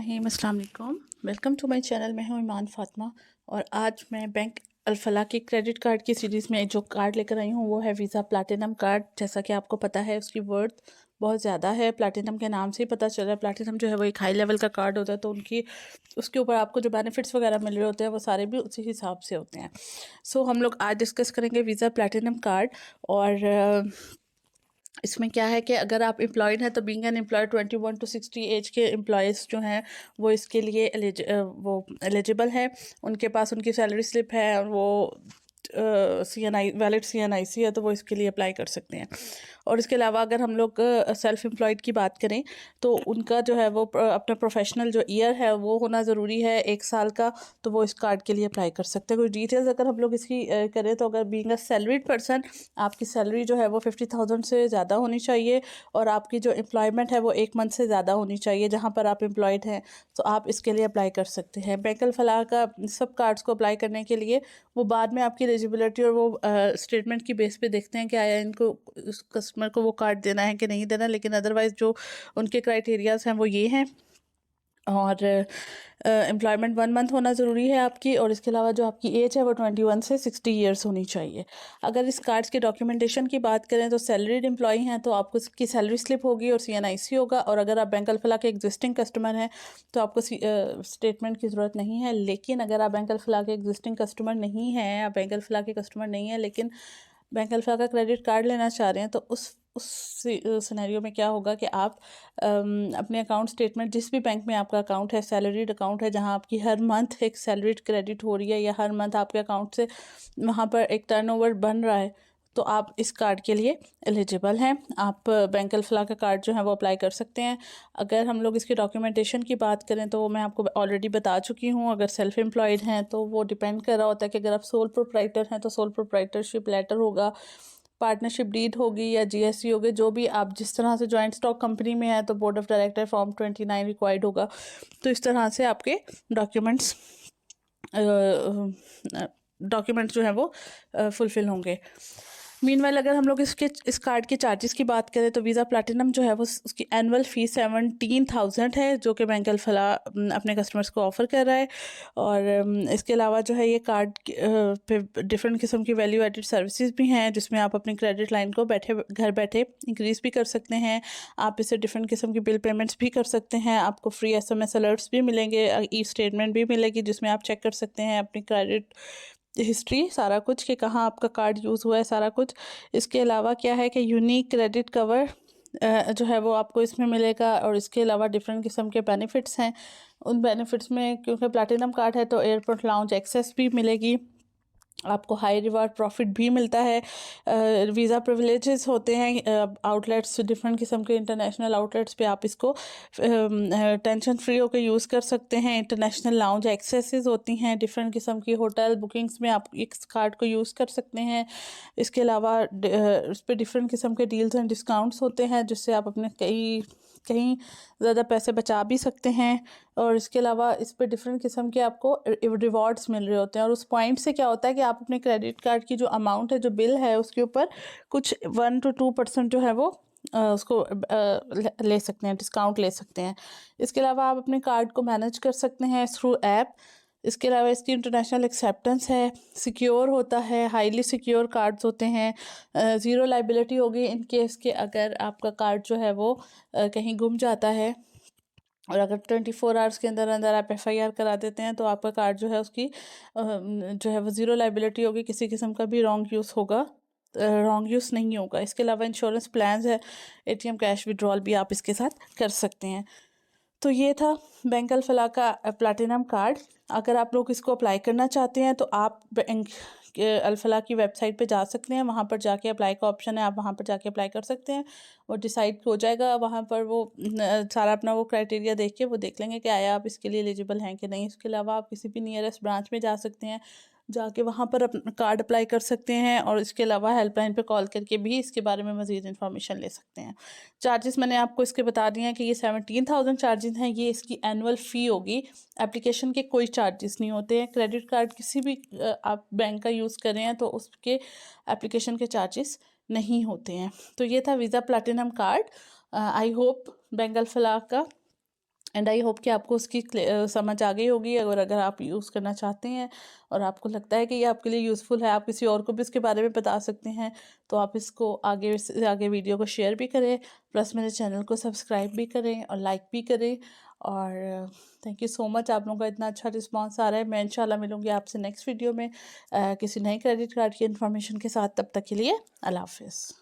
अस्सलाम वालेकुम। Welcome to my channel. मैं हूं ईमान फ़ातिमा और आज मैं बैंक अल-फलाह के क्रेडिट कार्ड की सीरीज़ में जो कार्ड लेकर आई हूं वो है वीज़ा प्लैटिनम कार्ड। जैसा कि आपको पता है उसकी वर्थ बहुत ज़्यादा है। प्लैटिनम के नाम से ही पता चल रहा है। प्लैटिनम जो है वो एक हाई लेवल का कार्ड होता है, तो उसके ऊपर आपको जो बेनिफिट्स वगैरह मिल रहे होते हैं वो सारे भी उसी हिसाब से होते हैं। सो हम लोग आज डिस्कस करेंगे वीज़ा प्लैटिनम कार्ड। और इसमें क्या है कि अगर आप एम्प्लॉयड हैं तो being an employee 21 to 60 age के एम्प्लॉयज़ जो हैं वो इसके लिए वो एलिजिबल है। उनके पास उनकी सैलरी स्लिप है और वो CNI वैलिड CNIC है, तो वो इसके लिए अप्लाई कर सकते हैं। और इसके अलावा अगर हम लोग सेल्फ एम्प्लॉयड की बात करें तो उनका जो है वो अपना प्रोफेशनल जो ईयर है वो होना ज़रूरी है 1 साल का, तो वो इस कार्ड के लिए अप्लाई कर सकते हैं। कुछ डिटेल्स अगर हम लोग इसकी करें तो अगर बीइंग अ सैलरीड पर्सन आपकी सैलरी जो है वो 50,000 से ज़्यादा होनी चाहिए और आपकी जो एम्प्लॉयमेंट है वो 1 मंथ से ज़्यादा होनी चाहिए जहाँ पर आप एम्प्लॉयड हैं, तो आप इसके लिए अप्लाई कर सकते हैं। बैंक अल फलाह का सब कार्ड्स को अप्लाई करने के लिए वो बाद में आपकी एलिजिबिलिटी और वो स्टेटमेंट की बेस पे देखते हैं कि आया इनको उस कस्टमर को वो कार्ड देना है कि नहीं देना, लेकिन अदरवाइज़ जो उनके क्राइटेरियाज़ हैं वो ये हैं। और एम्प्लॉयमेंट 1 मंथ होना ज़रूरी है आपकी, और इसके अलावा जो आपकी एज है वो 21 से 60 ईयर्स होनी चाहिए। अगर इस कार्ड्स के डॉक्यूमेंटेशन की बात करें तो सैलरीड एम्प्लॉई हैं तो आपको इसकी सैलरी स्लिप होगी और CNIC होगा, और अगर आप बैंक अल-फलाह के एग्जिस्टिंग कस्टमर हैं तो आपको स्टेटमेंट की ज़रूरत नहीं है। लेकिन अगर आप बैंक अल-फलाह के एग्जिस्टिंग कस्टमर नहीं हैं या बैंक अल-फलाह के कस्टमर नहीं हैं लेकिन बैंक अल्फ़ा का क्रेडिट कार्ड लेना चाह रहे हैं, तो उस सिनेरियो में क्या होगा कि आप अपने अकाउंट स्टेटमेंट, जिस भी बैंक में आपका अकाउंट है, सैलरीड अकाउंट है जहां आपकी हर मंथ एक सैलरीड क्रेडिट हो रही है या हर मंथ आपके अकाउंट से वहां पर एक टर्नओवर बन रहा है, तो आप इस कार्ड के लिए एलिजिबल हैं। आप बैंक अल-फलाह का कार्ड जो है वो अप्लाई कर सकते हैं। अगर हम लोग इसकी डॉक्यूमेंटेशन की बात करें तो मैं आपको ऑलरेडी बता चुकी हूँ। अगर सेल्फ एम्प्लॉयड हैं तो वो डिपेंड कर रहा होता है कि अगर आप सोल प्रोप्राइटर हैं तो सोल प्रोप्राइटरशिप लेटर होगा, पार्टनरशिप डीड होगी या GST होगी, जो भी आप जिस तरह से जॉइंट स्टॉक कंपनी में है तो board of director form 29 required होगा। तो इस तरह से आपके डॉक्यूमेंट्स डॉक्यूमेंट्स जो हैं वो फुलफ़िल होंगे। मीनवाइल अगर हम लोग इस कार्ड के चार्जेस की बात करें तो वीज़ा प्लैटिनम जो है वो उसकी एनुअल फ़ीस 17,000 है, जो कि बैंक अल-फलाह अपने कस्टमर्स को ऑफ़र कर रहा है। और इसके अलावा जो है ये कार्ड पे डिफरेंट किस्म की वैल्यू एडेड सर्विसेज भी हैं, जिसमें आप अपनी क्रेडिट लाइन को घर बैठे इंक्रीज़ भी कर सकते हैं। आप इससे डिफरेंट किस्म की बिल पेमेंट्स भी कर सकते हैं। आपको फ्री SMS अलर्ट्स भी मिलेंगे, ई स्टेटमेंट भी मिलेगी जिसमें आप चेक कर सकते हैं अपनी क्रेडिट हिस्ट्री, सारा कुछ कि कहाँ आपका कार्ड यूज़ हुआ है, सारा कुछ। इसके अलावा क्या है कि यूनिक क्रेडिट कवर जो है वो आपको इसमें मिलेगा, और इसके अलावा डिफरेंट किस्म के बेनिफिट्स हैं। उन बेनिफिट्स में क्योंकि प्लैटिनम कार्ड है तो एयरपोर्ट लाउंज एक्सेस भी मिलेगी, आपको हाई रिवार्ड प्रॉफिट भी मिलता है। वीज़ा प्रिविलेजेस होते हैं आउटलेट्स, डिफरेंट किस्म के इंटरनेशनल आउटलेट्स पे आप इसको टेंशन फ्री होकर यूज़ कर सकते हैं। इंटरनेशनल लाउंज एक्सेसेस होती हैं, डिफरेंट किस्म की होटल बुकिंग्स में आप इस कार्ड को यूज़ कर सकते हैं। इसके अलावा इस पर डिफरेंट किस्म के डील्स एंड डिस्काउंट्स होते हैं जिससे आप अपने कहीं कहीं ज़्यादा पैसे बचा भी सकते हैं। और इसके अलावा इस पे डिफरेंट किस्म के आपको रिवॉर्ड्स मिल रहे होते हैं, और उस पॉइंट से क्या होता है कि आप अपने क्रेडिट कार्ड की जो अमाउंट है, जो बिल है, उसके ऊपर कुछ 1 to 2% जो है वो उसको ले सकते हैं, डिस्काउंट ले सकते हैं। इसके अलावा आप अपने कार्ड को मैनेज कर सकते हैं थ्रू ऐप। इसके अलावा इसकी इंटरनेशनल एक्सेप्टेंस है, सिक्योर होता है, हाईली सिक्योर कार्ड्स होते हैं। ज़ीरो लाइबिलिटी होगी इन केस के अगर आपका कार्ड जो है वो कहीं गुम जाता है, और अगर 24 आवर्स के अंदर अंदर आप FIR करा देते हैं तो आपका कार्ड जो है उसकी जो है वो ज़ीरो लाइबिलिटी होगी, किसी किस्म का भी रॉन्ग यूज़ होगा, रॉन्ग यूज़ नहीं होगा। इसके अलावा इंश्योरेंस प्लान्स है, ATM कैश विड्रॉल भी आप इसके साथ कर सकते हैं। तो ये था बैंक अल-फलाह का प्लैटिनम कार्ड। अगर आप लोग इसको अप्लाई करना चाहते हैं तो आप बैंक अल-फलाह की वेबसाइट पे जा सकते हैं, वहाँ पर जाके अप्लाई का ऑप्शन है, आप वहाँ पर जाके अप्लाई कर सकते हैं। वो डिसाइड हो जाएगा वहाँ पर, वो सारा अपना वो क्राइटेरिया देख के वो देख लेंगे कि आया आप इसके लिए एलिजिबल हैं कि नहीं। इसके अलावा आप किसी भी नियरेस्ट ब्रांच में जा सकते हैं, जाके वहाँ पर अपना कार्ड अप्लाई कर सकते हैं, और इसके अलावा हेल्पलाइन पे कॉल करके भी इसके बारे में मज़ीद इन्फॉर्मेशन ले सकते हैं। चार्जेस मैंने आपको इसके बता दिए हैं कि ये 17,000 चार्जेस हैं, ये इसकी एनुअल फ़ी होगी। एप्लीकेशन के कोई चार्जेस नहीं होते हैं। क्रेडिट कार्ड किसी भी आप बैंक का यूज़ कर रहे हैं तो उसके एप्लीकेशन के चार्जेस नहीं होते हैं। तो ये था visa platinum card. I hope bank Alfalah का एंड आई होप कि आपको उसकी समझ आ गई होगी। अगर आप यूज़ करना चाहते हैं और आपको लगता है कि ये आपके लिए यूज़फुल है, आप किसी और को भी इसके बारे में बता सकते हैं, तो आप इसको आगे से आगे वीडियो को शेयर भी करें, प्लस मेरे चैनल को सब्सक्राइब भी करें और लाइक भी करें। और थैंक यू सो मच, आप लोगों का इतना अच्छा रिस्पॉन्स आ रहा है। मैं इंशाल्लाह मिलूँगी आपसे नेक्स्ट वीडियो में किसी नए क्रेडिट कार्ड की इन्फॉर्मेशन के साथ। तब तक के लिए अल्लाह हाफ़िज़।